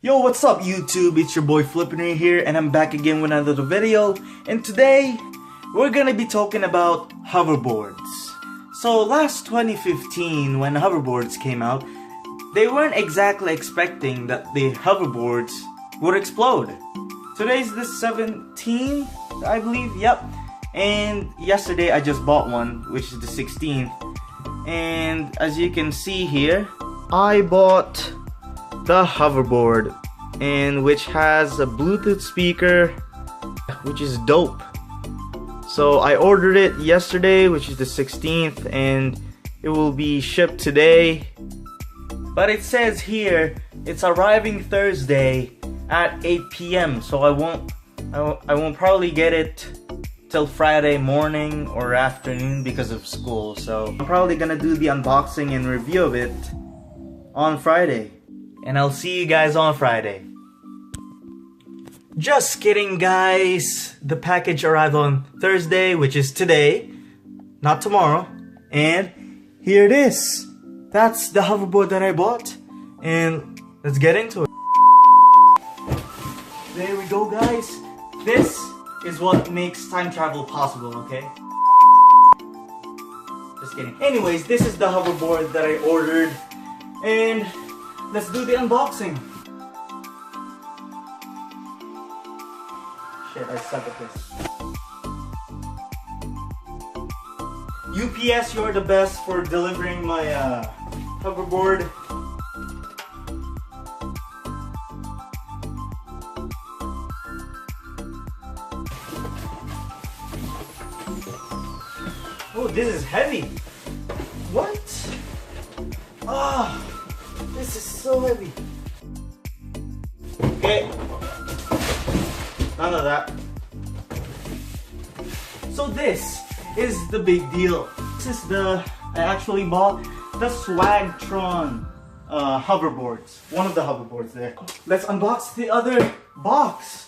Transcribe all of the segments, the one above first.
Yo, what's up YouTube? It's your boy Flippener here and I'm back again with another video. And today, we're gonna be talking about hoverboards. So last 2015, when hoverboards came out, they weren't exactly expecting that the hoverboards would explode. Today's the 17th, I believe, yep. And yesterday I just bought one, which is the 16th. And as you can see here, I bought the hoverboard, and which has a Bluetooth speaker, which is dope. So I ordered it yesterday, which is the 16th, and it will be shipped today. But it says here it's arriving Thursday at 8 p.m. So I won't probably get it till Friday morning or afternoon because of school. So I'm probably gonna do the unboxing and review of it on Friday. And I'll see you guys on Friday. Just kidding, guys. The package arrived on Thursday, which is today, not tomorrow. And here it is. That's the hoverboard that I bought. And let's get into it. There we go, guys. This is what makes time travel possible, okay? Just kidding. Anyways, this is the hoverboard that I ordered. And let's do the unboxing. Shit, I suck at this. UPS, you're the best for delivering my hoverboard. Oh, this is heavy. What? Ah. This is so heavy. Okay. None of that. So this is the big deal. This is I actually bought the Swagtron hoverboards. One of the hoverboards there. Let's unbox the other box.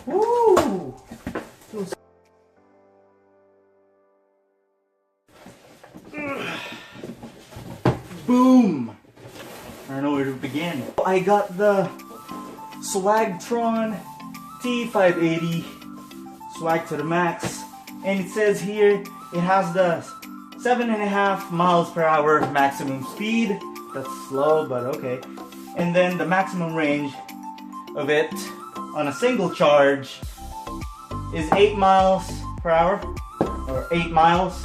Woo! Boom! I don't know where to begin. I got the Swagtron T580, swag to the max, and it says here it has the 7.5 miles per hour maximum speed. That's slow, but okay. And then the maximum range of it on a single charge is 8 miles per hour, or 8 miles.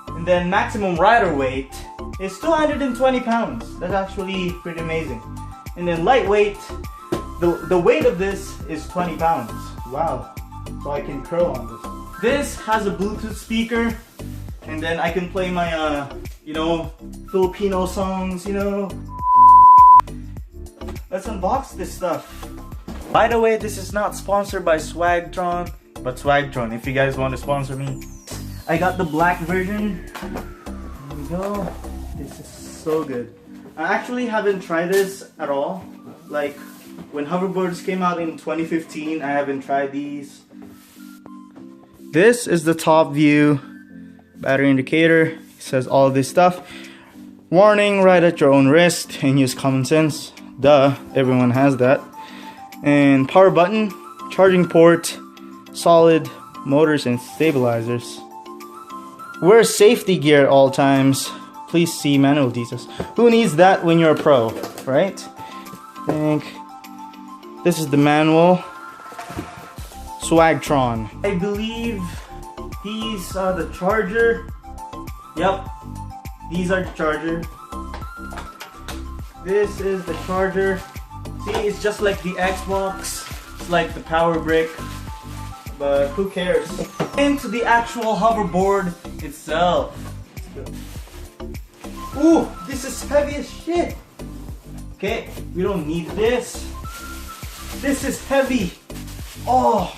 And then maximum rider weight is 220 pounds. That's actually pretty amazing. And then lightweight, the weight of this is 20 pounds. Wow. So I can curl on this. This has a Bluetooth speaker, and then I can play my, Filipino songs, Let's unbox this stuff. By the way, this is not sponsored by Swagtron, but Swagtron, if you guys want to sponsor me. I got the black version. There we go. This is so good. I actually haven't tried this at all. Like, when hoverboards came out in 2015, I haven't tried these. This is the top view. Battery indicator. It says all of this stuff. Warning, ride at your own risk and use common sense. Duh, everyone has that. And power button, charging port, solid motors and stabilizers. Wear safety gear at all times. Please see manual details. Who needs that when you're a pro, right? I think this is the manual. Swagtron. I believe these are the charger. Yep, these are the charger. This is the charger. See, it's just like the Xbox. It's like the power brick. But who cares? Into the actual hoverboard itself. Ooh, this is heavy as shit. Okay, we don't need this. This is heavy. Oh,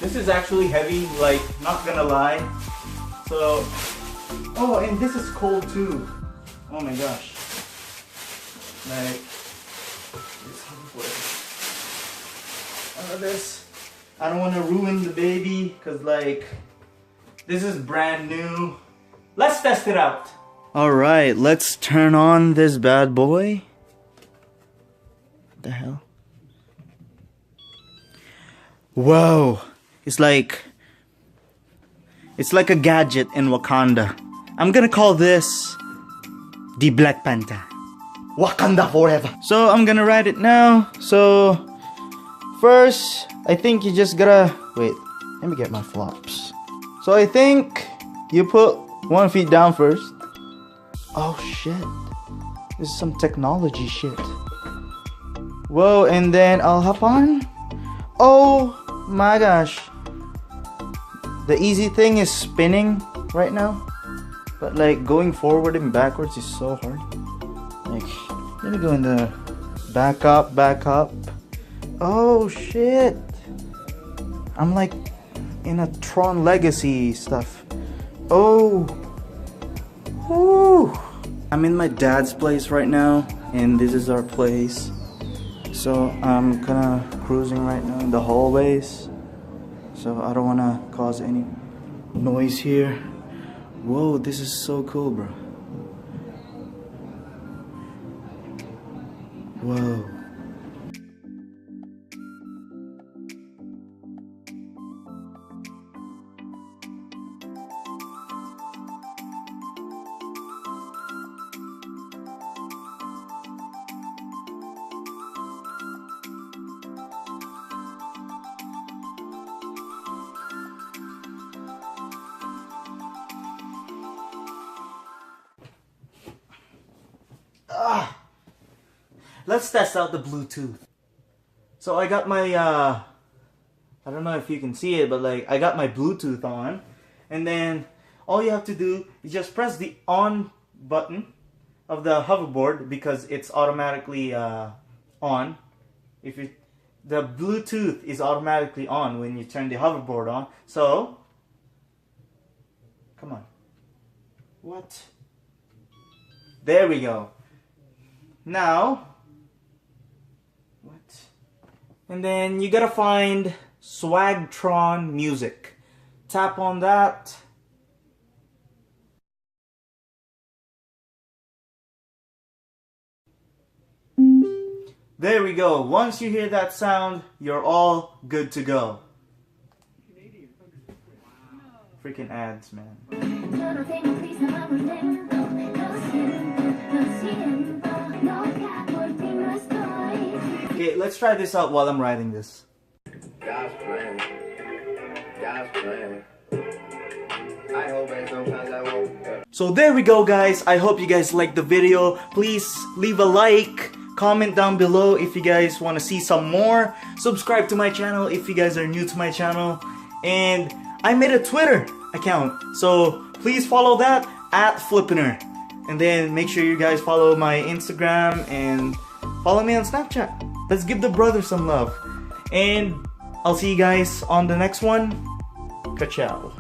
this is actually heavy, like, not gonna lie. So, oh, and this is cold too. Oh my gosh. Like, this hoverboard. This I don't want to ruin the baby because like this is brand new. Let's test it out. Alright, let's turn on this bad boy. What the hell? Whoa, it's like a gadget in Wakanda. I'm gonna call this the Black Panther. Wakanda forever. So I'm gonna write it now. So first, I think you just gotta wait. Let me get my flops. So I think you put 1 feet down first. Oh shit! This is some technology shit. Whoa, and then I'll hop on. Oh my gosh! The easy thing is spinning right now, but like going forward and backwards is so hard. Like, let me go in the back up. Oh shit! I'm like in a Tron Legacy stuff. Oh, whoo! I'm in my dad's place right now, and this is our place. So I'm kinda cruising right now in the hallways. So I don't wanna cause any noise here. Whoa, this is so cool, bro. Whoa. Let's test out the Bluetooth. So I got my, I don't know if you can see it, but like I got my Bluetooth on. And then all you have to do is just press the on button of the hoverboard because it's automatically on. If you, the Bluetooth is automatically on when you turn the hoverboard on. So, come on. What? There we go. Now, what? And then you gotta find Swagtron Music. Tap on that. There we go. Once you hear that sound, you're all good to go. Freaking ads, man. Okay, let's try this out while I'm writing this. God's plan. God's plan. I hope that sometimes I won't. So there we go, guys. I hope you guys liked the video. Please leave a like. Comment down below if you guys want to see some more. Subscribe to my channel if you guys are new to my channel. And I made a Twitter account. So please follow that at Flippiner. And then make sure you guys follow my Instagram and follow me on Snapchat. Let's give the brother some love. And I'll see you guys on the next one. Ka-ciao.